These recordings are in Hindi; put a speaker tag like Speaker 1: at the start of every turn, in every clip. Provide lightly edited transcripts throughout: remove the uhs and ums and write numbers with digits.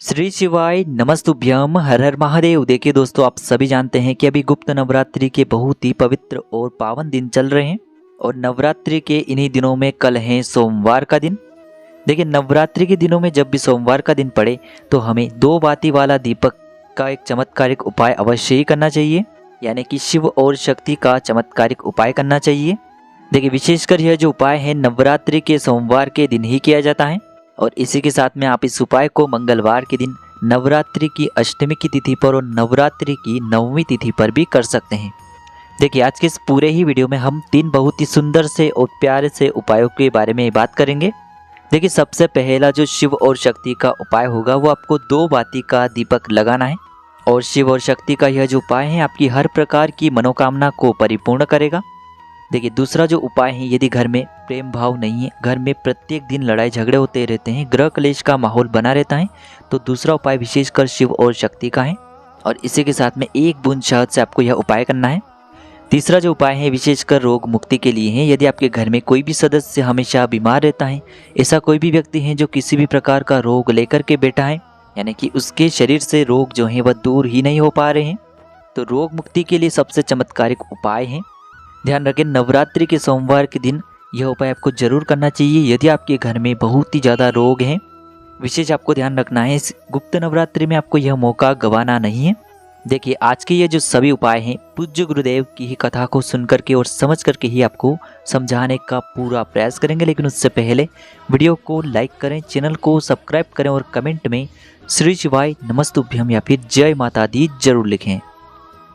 Speaker 1: श्री शिवाय नमस्तुभ्यम हर हर महादेव। देखिए दोस्तों, आप सभी जानते हैं कि अभी गुप्त नवरात्रि के बहुत ही पवित्र और पावन दिन चल रहे हैं और नवरात्रि के इन्हीं दिनों में कल है सोमवार का दिन। देखिए, नवरात्रि के दिनों में जब भी सोमवार का दिन पड़े तो हमें 2 बाती वाला दीपक का एक चमत्कारिक उपाय अवश्य ही करना चाहिए, यानी कि शिव और शक्ति का चमत्कारिक उपाय करना चाहिए। देखिए, विशेषकर यह जो उपाय है नवरात्रि के सोमवार के दिन ही किया जाता है और इसी के साथ में आप इस उपाय को मंगलवार के दिन नवरात्रि की अष्टमी की तिथि पर और नवरात्रि की नवमी तिथि पर भी कर सकते हैं। देखिए, आज के इस पूरे ही वीडियो में हम 3 बहुत ही सुंदर से और प्यारे से उपायों के बारे में बात करेंगे। देखिए, सबसे पहला जो शिव और शक्ति का उपाय होगा वो आपको 2 बाती का दीपक लगाना है और शिव और शक्ति का यह जो उपाय है आपकी हर प्रकार की मनोकामना को परिपूर्ण करेगा। देखिए, दूसरा जो उपाय है, यदि घर में प्रेम भाव नहीं है, घर में प्रत्येक दिन लड़ाई झगड़े होते रहते हैं, ग्रह क्लेश का माहौल बना रहता है, तो दूसरा उपाय विशेषकर शिव और शक्ति का है और इसी के साथ में 1 बूंद शहद से आपको यह उपाय करना है। तीसरा जो उपाय है विशेषकर रोग मुक्ति के लिए है। यदि आपके घर में कोई भी सदस्य हमेशा बीमार रहता है, ऐसा कोई भी व्यक्ति है जो किसी भी प्रकार का रोग लेकर के बैठा है, यानी कि उसके शरीर से रोग जो है वह दूर ही नहीं हो पा रहे हैं, तो रोग मुक्ति के लिए सबसे चमत्कारिक उपाय है। ध्यान रखें, नवरात्रि के सोमवार के दिन यह उपाय आपको जरूर करना चाहिए यदि आपके घर में बहुत ही ज़्यादा रोग हैं। विशेष आपको ध्यान रखना है, इस गुप्त नवरात्रि में आपको यह मौका गंवाना नहीं है। देखिए, आज के ये जो सभी उपाय हैं पूज्य गुरुदेव की ही कथा को सुन करके और समझ करके ही आपको समझाने का पूरा प्रयास करेंगे, लेकिन उससे पहले वीडियो को लाइक करें, चैनल को सब्सक्राइब करें और कमेंट में श्री शिवाय नमस्तुभ्यम या फिर जय माता दी जरूर लिखें।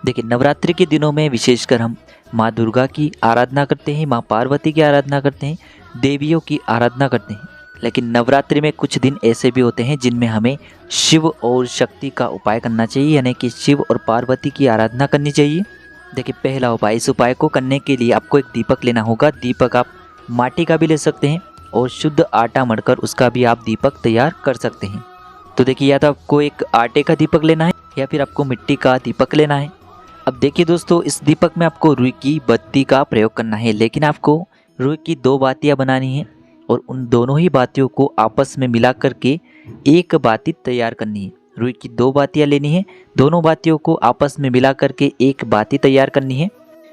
Speaker 1: देखिए, नवरात्रि के दिनों में विशेषकर हम माँ दुर्गा की आराधना करते हैं, माँ पार्वती की आराधना करते हैं, देवियों की आराधना करते हैं, लेकिन नवरात्रि में कुछ दिन ऐसे भी होते हैं जिनमें हमें शिव और शक्ति का उपाय करना चाहिए, यानी कि शिव और पार्वती की आराधना करनी चाहिए। देखिए, पहला उपाय, इस उपाय को करने के लिए आपको एक दीपक लेना होगा। दीपक आप माटी का भी ले सकते हैं और शुद्ध आटा मढ़कर उसका भी आप दीपक तैयार कर सकते हैं। तो देखिए, या तो आपको एक आटे का दीपक लेना है या फिर आपको मिट्टी का दीपक लेना है। अब देखिए दोस्तों, इस दीपक में आपको रुई की बत्ती का प्रयोग करना है, लेकिन आपको रुई की 2 बातियां बनानी हैं और उन दोनों ही बातियों को आपस में मिला करके एक बाती तैयार करनी है। रुई की 2 बातियां लेनी है, दोनों बातियों को आपस में मिला करके एक बाती तैयार करनी है।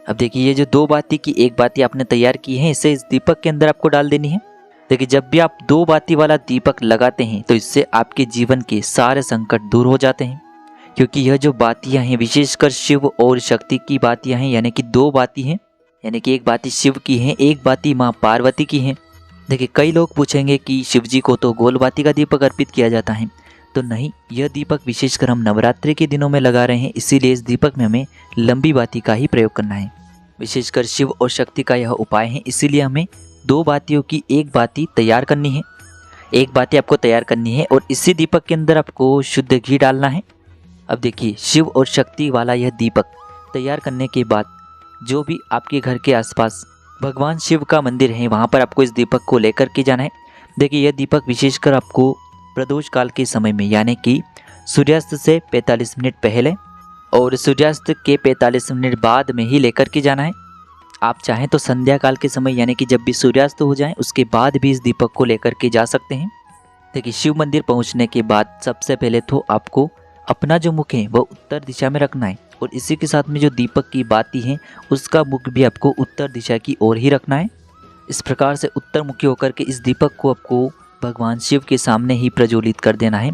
Speaker 1: अब देखिए, ये जो 2 बाती की एक बाती आपने तैयार की है, इसे इस दीपक के अंदर आपको डाल देनी है। देखिए, जब भी आप 2 बाती वाला दीपक लगाते हैं तो इससे आपके जीवन के सारे संकट दूर हो जाते हैं, क्योंकि यह जो बातियां हैं विशेषकर शिव और शक्ति की बातियां हैं, यानी कि 2 बाती हैं, यानी कि एक बाती शिव की है, एक बाती माँ पार्वती की है। देखिए, कई लोग पूछेंगे कि शिव जी को तो गोल बाती का दीपक अर्पित किया जाता है, तो नहीं, यह दीपक विशेषकर हम नवरात्रि के दिनों में लगा रहे हैं, इसीलिए इस दीपक में हमें लंबी बाती का ही प्रयोग करना है। विशेषकर शिव और शक्ति का यह उपाय है, इसीलिए हमें 2 बातियों की एक बाती तैयार करनी है। एक बाती आपको तैयार करनी है और इसी दीपक के अंदर आपको शुद्ध घी डालना है। अब देखिए, शिव और शक्ति वाला यह दीपक तैयार करने के बाद जो भी आपके घर के आसपास भगवान शिव का मंदिर है वहाँ पर आपको इस दीपक को लेकर के जाना है। देखिए, यह दीपक विशेषकर आपको प्रदोष काल के समय में, यानी कि सूर्यास्त से 45 मिनट पहले और सूर्यास्त के 45 मिनट बाद में ही लेकर के जाना है। आप चाहें तो संध्या काल के समय, यानी कि जब भी सूर्यास्त हो जाए उसके बाद भी इस दीपक को लेकर के जा सकते हैं। देखिए, शिव मंदिर पहुँचने के बाद सबसे पहले तो आपको अपना जो मुख है वह उत्तर दिशा में रखना है और इसी के साथ में जो दीपक की बाती है उसका मुख भी आपको उत्तर दिशा की ओर ही रखना है। इस प्रकार से उत्तर मुखी होकर के इस दीपक को आपको भगवान शिव के सामने ही प्रज्वलित कर देना है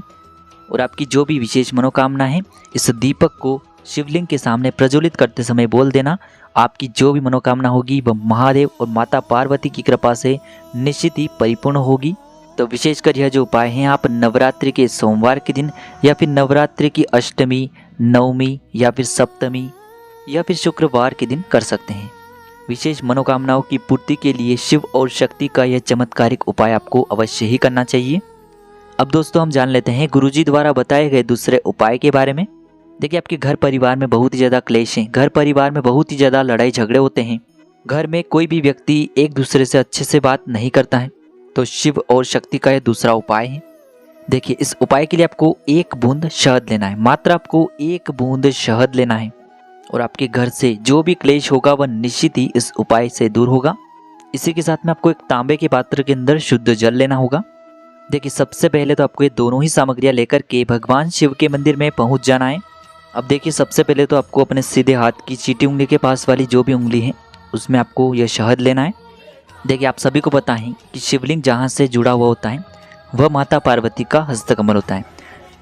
Speaker 1: और आपकी जो भी विशेष मनोकामना है इस दीपक को शिवलिंग के सामने प्रज्वलित करते समय बोल देना। आपकी जो भी मनोकामना होगी वह महादेव और माता पार्वती की कृपा से निश्चित ही परिपूर्ण होगी। तो विशेषकर यह जो उपाय हैं आप नवरात्रि के सोमवार के दिन या फिर नवरात्रि की अष्टमी, नवमी या फिर सप्तमी या फिर शुक्रवार के दिन कर सकते हैं। विशेष मनोकामनाओं की पूर्ति के लिए शिव और शक्ति का यह चमत्कारिक उपाय आपको अवश्य ही करना चाहिए। अब दोस्तों, हम जान लेते हैं गुरुजी द्वारा बताए गए दूसरे उपाय के बारे में। देखिए, आपके घर परिवार में बहुत ही ज़्यादा क्लेश हैं, घर परिवार में बहुत ही ज़्यादा लड़ाई झगड़े होते हैं, घर में कोई भी व्यक्ति एक दूसरे से अच्छे से बात नहीं करता है, तो शिव और शक्ति का यह दूसरा उपाय है। देखिए, इस उपाय के लिए आपको 1 बूंद शहद लेना है, मात्र आपको 1 बूंद शहद लेना है और आपके घर से जो भी क्लेश होगा वह निश्चित ही इस उपाय से दूर होगा। इसी के साथ में आपको एक तांबे के पात्र के अंदर शुद्ध जल लेना होगा। देखिए सबसे पहले तो आपको ये दोनों ही सामग्रियाँ लेकर के भगवान शिव के मंदिर में पहुंच जाना है। अब देखिए सबसे पहले तो आपको अपने सीधे हाथ की चीटी उंगली के पास वाली जो भी उंगली है उसमें आपको यह शहद लेना है। देखिए आप सभी को पता है कि शिवलिंग जहाँ से जुड़ा हुआ होता है वह माता पार्वती का हस्तकमल होता है,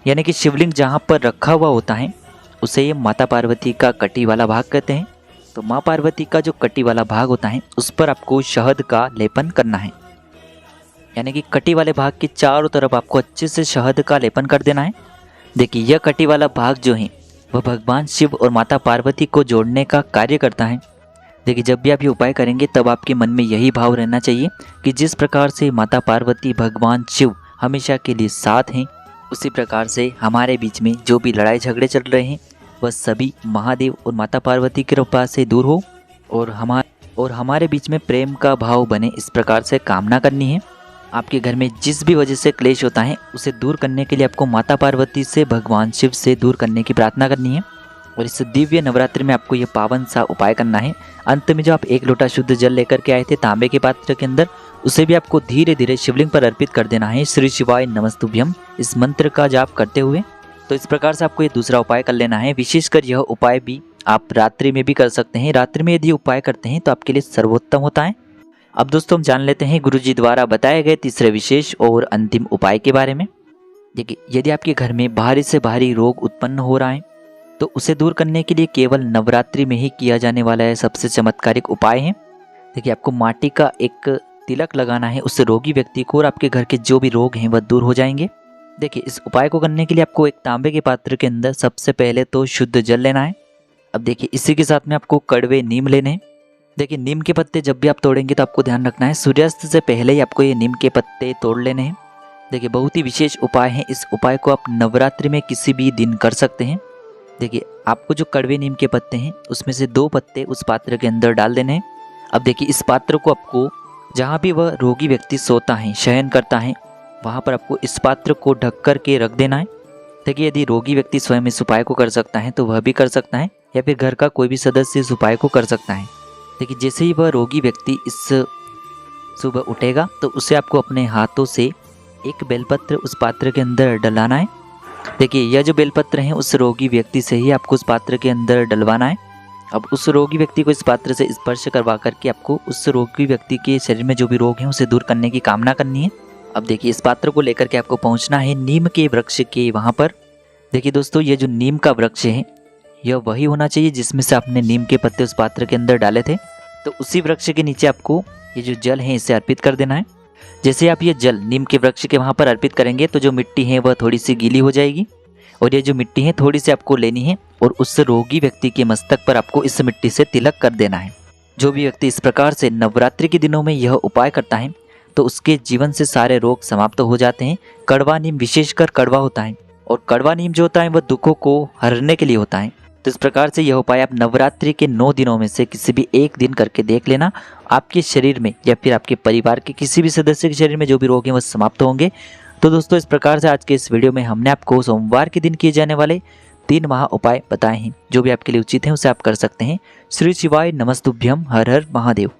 Speaker 1: यानी कि शिवलिंग जहाँ पर रखा हुआ होता है उसे ये माता पार्वती का कटी वाला भाग कहते हैं। तो माँ पार्वती का जो कटी वाला भाग होता है उस पर आपको शहद का लेपन करना है, यानी कि कटी वाले भाग के चारों तरफ आपको अच्छे से शहद का लेपन कर देना है। देखिए यह कटी वाला भाग जो है वह भगवान शिव और माता पार्वती को जोड़ने का कार्य करता है। देखिए जब भी आप ये उपाय करेंगे तब आपके मन में यही भाव रहना चाहिए कि जिस प्रकार से माता पार्वती भगवान शिव हमेशा के लिए साथ हैं, उसी प्रकार से हमारे बीच में जो भी लड़ाई झगड़े चल रहे हैं वह सभी महादेव और माता पार्वती की कृपा से दूर हो और हमारे बीच में प्रेम का भाव बने, इस प्रकार से कामना करनी है। आपके घर में जिस भी वजह से क्लेश होता है उसे दूर करने के लिए आपको माता पार्वती से भगवान शिव से दूर करने की प्रार्थना करनी है। और इस दिव्य नवरात्रि में आपको यह पावन सा उपाय करना है। अंत में जो आप 1 लोटा शुद्ध जल लेकर के आए थे तांबे के पात्र के अंदर, उसे भी आपको धीरे धीरे शिवलिंग पर अर्पित कर देना है। श्री शिवाय नमस्तुभ्यम इस मंत्र का जाप करते हुए। तो इस प्रकार से आपको ये दूसरा उपाय कर लेना है। विशेषकर यह उपाय भी आप रात्रि में भी कर सकते हैं। रात्रि में यदि उपाय करते हैं तो आपके लिए सर्वोत्तम होता है। अब दोस्तों हम जान लेते हैं गुरुजी द्वारा बताए गए तीसरे विशेष और अंतिम उपाय के बारे में। देखिए यदि आपके घर में भारी से भारी रोग उत्पन्न हो रहा है तो उसे दूर करने के लिए केवल नवरात्रि में ही किया जाने वाला है सबसे चमत्कारिक उपाय है। देखिए आपको माटी का एक तिलक लगाना है उस रोगी व्यक्ति को और आपके घर के जो भी रोग हैं वह दूर हो जाएंगे। देखिए इस उपाय को करने के लिए आपको एक तांबे के पात्र के अंदर सबसे पहले तो शुद्ध जल लेना है। अब देखिए इसी के साथ में आपको कड़वे नीम लेने हैं। देखिए नीम के पत्ते जब भी आप तोड़ेंगे तो आपको ध्यान रखना है सूर्यास्त से पहले ही आपको ये नीम के पत्ते तोड़ लेने हैं। देखिए बहुत ही विशेष उपाय है। इस उपाय को आप नवरात्रि में किसी भी दिन कर सकते हैं। देखिए आपको जो कड़वे नीम के पत्ते हैं उसमें से 2 पत्ते उस पात्र के अंदर डाल देने हैं। अब देखिए इस पात्र को आपको जहाँ भी वह रोगी व्यक्ति सोता है, शयन करता है, वहाँ पर आपको इस पात्र को ढक कर के रख देना है। देखिए यदि रोगी व्यक्ति स्वयं इस उपाय को कर सकता है तो वह भी कर सकता है, या फिर घर का कोई भी सदस्य इस उपाय को कर सकता है। देखिए जैसे ही वह रोगी व्यक्ति इस सुबह उठेगा तो उसे आपको अपने हाथों से एक बेलपत्र उस पात्र के अंदर डलाना है। देखिए यह जो बेलपत्र है उस रोगी व्यक्ति से ही आपको उस पात्र के अंदर डलवाना है। अब उस रोगी व्यक्ति को इस पात्र से स्पर्श करवा करके आपको उस रोगी व्यक्ति के शरीर में जो भी रोग हैं उसे दूर करने की कामना करनी है। अब देखिए इस पात्र को लेकर के आपको पहुंचना है नीम के वृक्ष के वहाँ पर। देखिए दोस्तों ये जो नीम का वृक्ष है यह वही होना चाहिए जिसमें से आपने नीम के पत्ते उस पात्र के अंदर डाले थे। तो उसी वृक्ष के नीचे आपको ये जो जल है इसे अर्पित कर देना है। जैसे आप ये जल नीम के वृक्ष के वहाँ पर अर्पित करेंगे तो जो मिट्टी है वह थोड़ी सी गीली हो जाएगी, और ये जो मिट्टी है थोड़ी सी आपको लेनी है और उस रोगी व्यक्ति के मस्तक पर आपको इस मिट्टी से तिलक कर देना है। जो भी व्यक्ति इस प्रकार से नवरात्रि के दिनों में यह उपाय करता है तो उसके जीवन से सारे रोग समाप्त हो जाते हैं। कड़वा नीम विशेषकर कड़वा होता है, और कड़वा नीम जो होता है वह दुखों को हरने के लिए होता है। तो इस प्रकार से यह उपाय आप नवरात्रि के 9 दिनों में से किसी भी एक दिन करके देख लेना। आपके शरीर में या फिर आपके परिवार के किसी भी सदस्य के शरीर में जो भी रोग हैं वह समाप्त होंगे। तो दोस्तों इस प्रकार से आज के इस वीडियो में हमने आपको सोमवार के दिन किए जाने वाले 3 महा उपाय बताए हैं। जो भी आपके लिए उचित हैं उसे आप कर सकते हैं। श्री शिवाय नमस्तुभ्यम। हर हर महादेव।